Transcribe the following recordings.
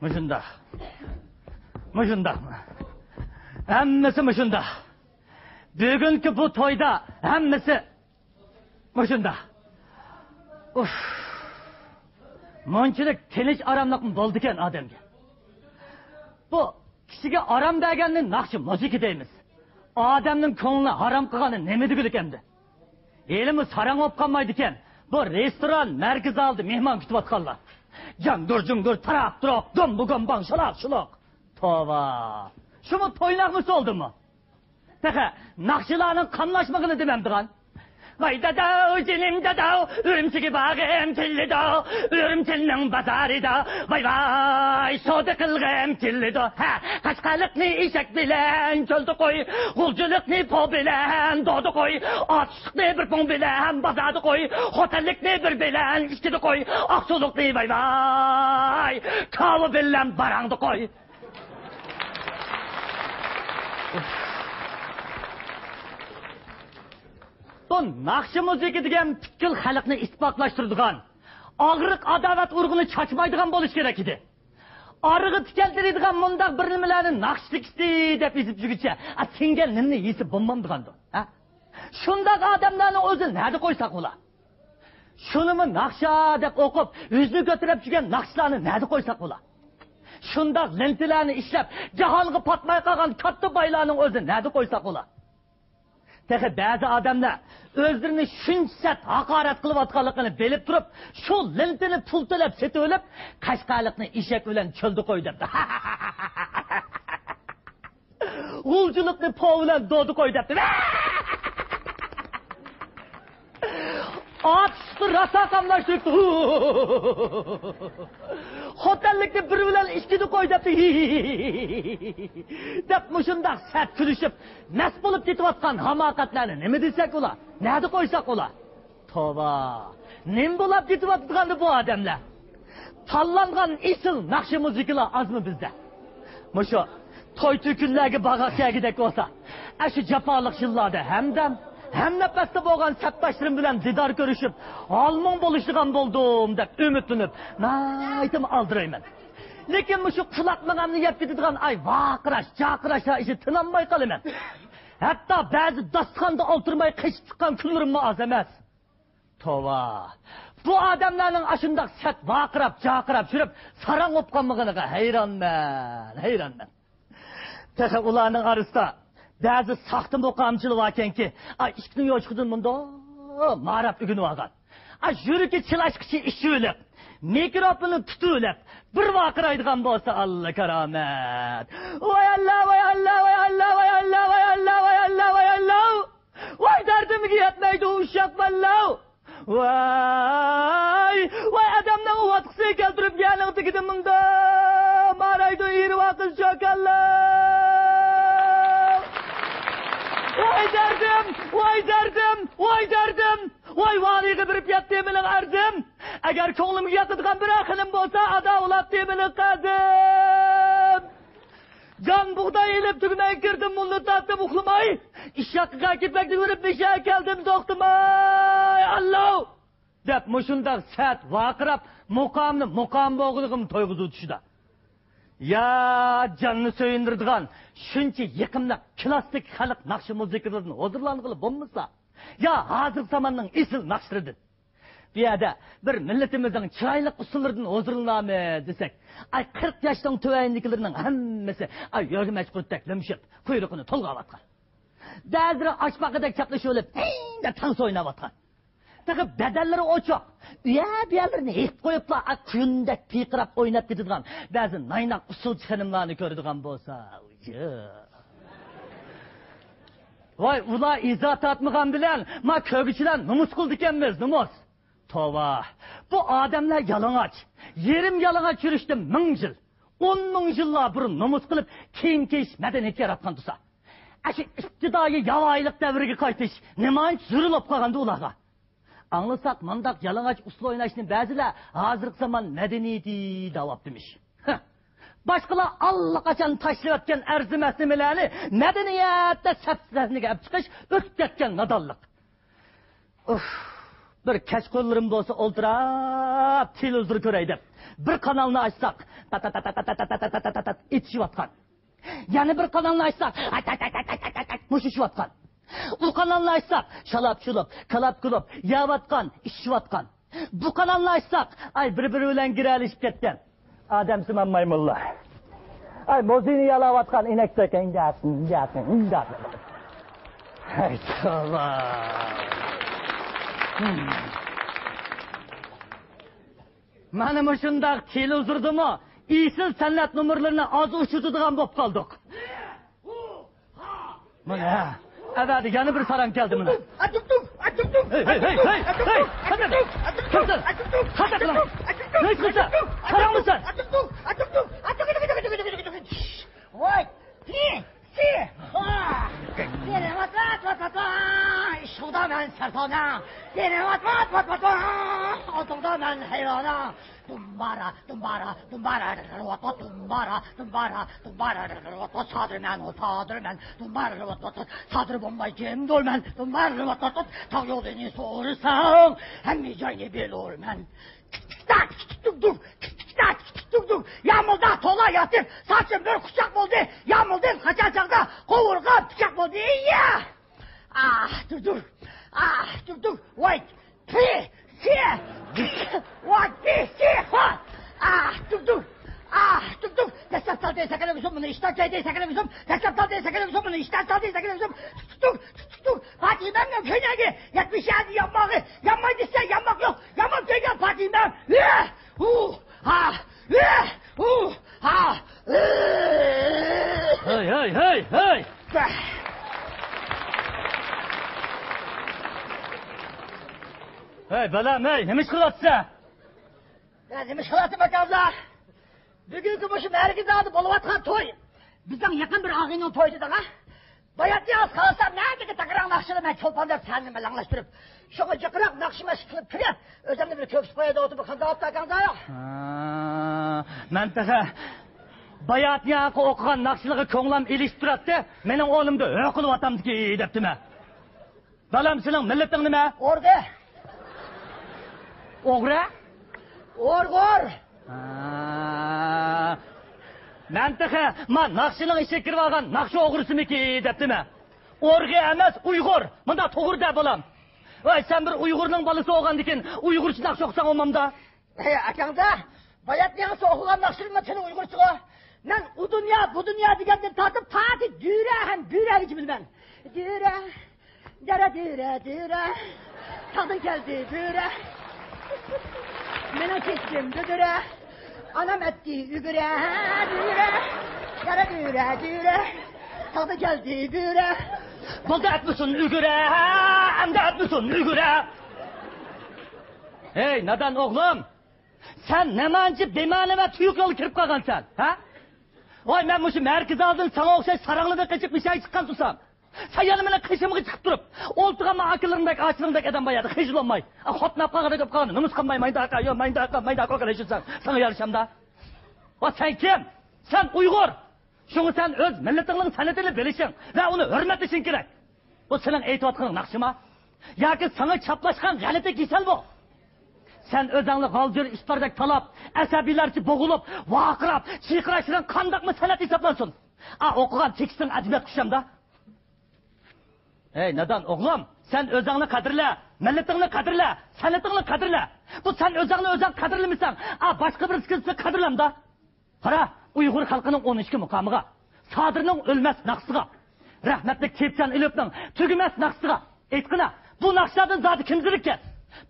Müşunda. Hemmesi müşunda. Bugünkü bu toyda hemmesi müşunda. Uf. Munchilik tinch aramliq bo'ldi-ken odamga. Bu kishiga aram berganni naqshi musiqa deymiz. Odamning ko'nglini harom qilgani nima degilik endi? Elimiz sarang bo'lib qolmaydi ekan. Bu restoran, markaz oldi mehmon kutayotganlar. Jangdur, taraq, turoq, gom, shuloq. Tova. Shuni to'ynaqmisi oldimi? Taqa, naqshilarning qamlashmag'ini demamdigan. Vay dadao, jinim dadao, ürümçigi bağım killido, ürümçilning bazarida, vay, soda qilg'im killido. Ha, qashqaliqni eshak bilan cho'ldi qo'y, g'ulchilikni po bilan dodi qo'y, ochliqni bir pong bilan bazarda qo'y, xotinlikni bir bilan ichkida qo'y, oqsuluqni vay, kavi bilan barangda qo'y. Bu naqshi musiqa degan fikr xalqni isbotlashtiradigan, og'riq adovat urg'uni chachmaydigan bo'lish kerak edi. Orig'i tikaltiradigan mundaq bir nimalarni naqshlikdi deb yezib yurguncha, senga nimni yesib bo'lmamdigandi. Ha? Shundaq odamlarni o'zi nada qo'ysak bo'la? Shunimi naqsha deb o'qib, yuzni ko'tarib yurgan naqshlarni nada qo'ysak bo'la? Shundaq lentilarni ishlab, jahonga patmay qolgan katta boylarning o'zi nada qo'ysak bo'la? Tehi bazı adamlar özlerini shunchasat haqorat qilayotganligini bilib turib, shu lentini pul to'lab setib olib, qashqaliqni eshak bilan cho'lda qo'y debdi. G'ulchilikni po bilan dodi qo'y debdi. Atıştı rasa kamlaştırdı. Xotinlikni bir bilan ishkini qo'y debdi. Deb mushundaq sat kulishib, nas bo'lib ketayotgan hamoqatlarni nima desak ular? Nada qo'ysak ular? Tova. Nim bo'lib ketayotgandi bu odamlar? Tanlangan isil naqshi musiqalar azmi bizda? Mushu to'y kunlarga bag'ashagidek bo'lsa, shu jafoliq yillarda hem nefeste boğan septaşlarım bilen didar görüşüp, almon buluştuğan buldum dep ümitlenip, naytım aldırayım. Lekin bu şu kulakmağamını yap gididiğen ay vakıraş, çakıraşa işi tınanmay kalayım. Hatta bazı dastkanda oturmayı kışıp çıkan küllerim az emez. Tova. Bu adamların aşındak set vakırap, çakırap, sürüp, sarang opkanmağına heyran ben. Tehe ulanın arasında, bazı sahtım okamçılı varken ki, işkinin yoçkudun bunda, mağrap ugunu vagan. Yürüki çılaşkışı işi ölüp, mikrofonu tutulup, bir vakıraydıgan bolsa Allah keramet. Vay Allah, vay Allah, vay Allah, vay Allah, vay Allah, vay Allah, vay Allah. Vay derdimi yetmeydi uşak vallahi. Vay adamdan o vatkısı keltirip gelin tıkıdım bunda, mağraydı iri vakız çakallah. Vay valiga birip yattığımını ardım. Eğer koğlumu yakıdığan bir akılım bolsa, ada ulattığımını kadım. Can buğday elip tügümeye girdim, bunu tattım uğlamay. İş yakıqa gitmekte görüp bir şey geldim, doktum ay Allah. Dep muşundak sert vakırap, mukam boğuluğum toyguzu düşüda. Ya canını söyündürdüğün, şunca yakımlıq, klasik xalq naqşı muzikalarını hazırlanğılı bulmasa, ya hazır zamanның isil naqşlarıdır. Bir yerde bir milletimizin çıraylık usullarından hazırlanamı desek, 40 yaştan tövəyindikilerinin hemmesi yörgü meçkur teklemişip, kuyruğunu tolgavatkan. Bazıları açmakıda çaplışı olup, de tans oynavatkan. Peki bedelleri o çok. Bir yerlerini hep koyup da kuyundek piqirap oynap gididigan bazı naynak usul çıkanımlarını gördüğün bolsa. Vay ula izat atmıgan bilen ma kögüçülen numus kıl dikenmiz numus. Tova. Bu adamlar yalıngaç. Yerim yalıngaç yürüştüm 1000 yıl. 10 yıllar burun numus kılıp kiyim keyiş medeniyet yaratkan tusa. Aşı iktidayı yavaylık devrigi kaytış. Nemanç zürülüp kalgandı ulağa. Anlasak mandak yalıngaç usul oynaşının bazılar hazırlık zaman medeniyeti davap demiş. Başkalar Allah kaçan taşlayıp etken erzim esnemelerini medeniyette sepsizliğine çıkış ötüp etken nadallık. bir kashqonlarim bo'lsa o'ltirab televizor ko'ray deb bir kanalni ochsak ichishayotgan, yana bir kanalni ochsak mushishayotgan, u kanalni açsak şalap şulup, kalap kulup, yavatkan, işvatkan. Bu kanalni açsak ay bir-biri bilen girelişip ketken. Ademsiman maymunlar. Ay mozini yalavatkan inek söken gelsin. Ay tövbe. Mana mushundaq televizordimi iysiz san'at numurlarini az uçuradigan bo'lib qoldik. Mana Hadi yana bir saran geldi buna. Hey. Hadi lan. Ne istiyorsun? Saran mısın? Vay. Si. Seni vat. Şurada ben sertana. Seni vat. Altında ben heyrana. Dumbara. Sadrmen. Sadr bombay cem dolmen. Dumbara. Tag yolunu sorursan. Hem yiyeceğini bil olmen. Dur. Yağmurda tola yatır. Saçım bir kuşak oldu. Yağmurdan kaçacakta. Kovurga bıçak oldu. Ya. Dur. Wait. Si. What this? Dur. Desaptal diye sakalamışım bunu. İşten diye sakalamışım. Desaptal diye sakalamışım bunu. İşten diye sakalamışım. Dur. Fatih'den yok köyüne 77 yanmağı. Yanmayı dese yanmak yok. Yanmak köyüne Fatih'den. Hey. Hey balam hey, nima ish qilyapsan? Nima ish qilyapsan bakamda? Bugungi mushu Margizada bo'layotgan to'y. Bizning yaqin bir og'ayning to'yidan ha. Bayatni yoz qalasam, nega takror naqshini men cho'pondab sanni bilan anglashtirib. Shunga jiqroq naqshmash qilib turib, o'zimni bir ko'ksib qo'yadi o'tib qanday otaqanda yo'q. Men taqa bayatni o'qigan naqshliga ko'nglim ilishib turadi. Mening o'limda o'qilib otamdiki debdimi? Balam sening millating nima? O'rga. O'g'ri? O'rg'or. Men taqa men naqshning ishga kirib olgan naqshi o'g'risimiki debdimi? O'rga emas, Uyg'ur. Bunda to'g'ri deb bo'lam. Voy, sen bir Uyg'urning bolasi bo'lgandikin, Uyg'urcha naqsh o'qisang olmamda. Akangda bayatni yoz o'qigan naqshni seni Uyg'urcha. Men u dunyo, bu dunyo degandan tortib tati düra ham büragichi bilman. Düra. Tadın geldi düra. Mena kestim düra. Anam etti ügüre. Düra. Tadı geldi düra. Bulda etmişsin ügüre. Hem de etmişsin ügüre. Hey neden oğlum? Sen ne mancı bemaneme tüyük yolu kirip kalkan sen. Ha? Oy ben bu şu merkez aldın sana okşay saranglıda kaçıp bir şey çıkan tutsam. Sen yanımına kışımı çıkıp durup. Oltuğama akıllarındaki açılımdaki adam bayadı. Hıcıl olmay. Hotnap kalkada köp kalkanı. Numus kanmay. Mayda kalkan eşitsen. Sana yarışamda. O sen kim? Sen Uygur. Şunu sen öz milletinin sanatını bilişin. Ve onu hürmetleşin gerek. Bu senin eğitivatının nakşıma. Ya ki sana çaplaşkan galete kisel bu. Sen özanlı halcır işlerdeki talap. Esabilerçi boğulup, vakırap, çiğkıraşıran kandak mı sanat hesaplansın. Okugan tekstin adibiyat kuşamda. Hey neden oğlum? Sen özanlı kadirle, milletini kadirle, sanatını kadirle. Bu sen özan kadirli misin? Başka bir sıkıntısı kadirlem da. Hara, Uygur halkının 12 mukamıga, Sadır'ın ölmez naqsıga, rahmetli Kepçan İlöp'nün tügümez naqsıga, etkına, bu naqşlardan zatı kimzilik kes.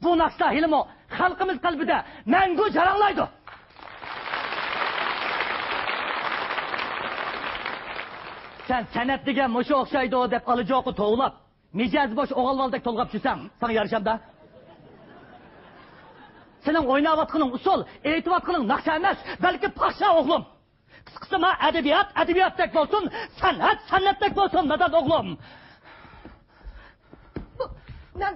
Bu naqşlar hilim o, halkımız kalbide mengu jaranglaydı. Sen sanat degan mushu o'xshaydi deb alıcı oku to'g'lab, mijoz bosh o'g'ilvaldek to'lg'ab tursam, sana yarashamda. Sening o'ynayotganing usul, aytayotganing naqsha emas, balki paxsha o'g'lim. Qisqasi ma adabiyotdek bo'lsin, san'atdek bo'lsin, nadan o'g'lim. Men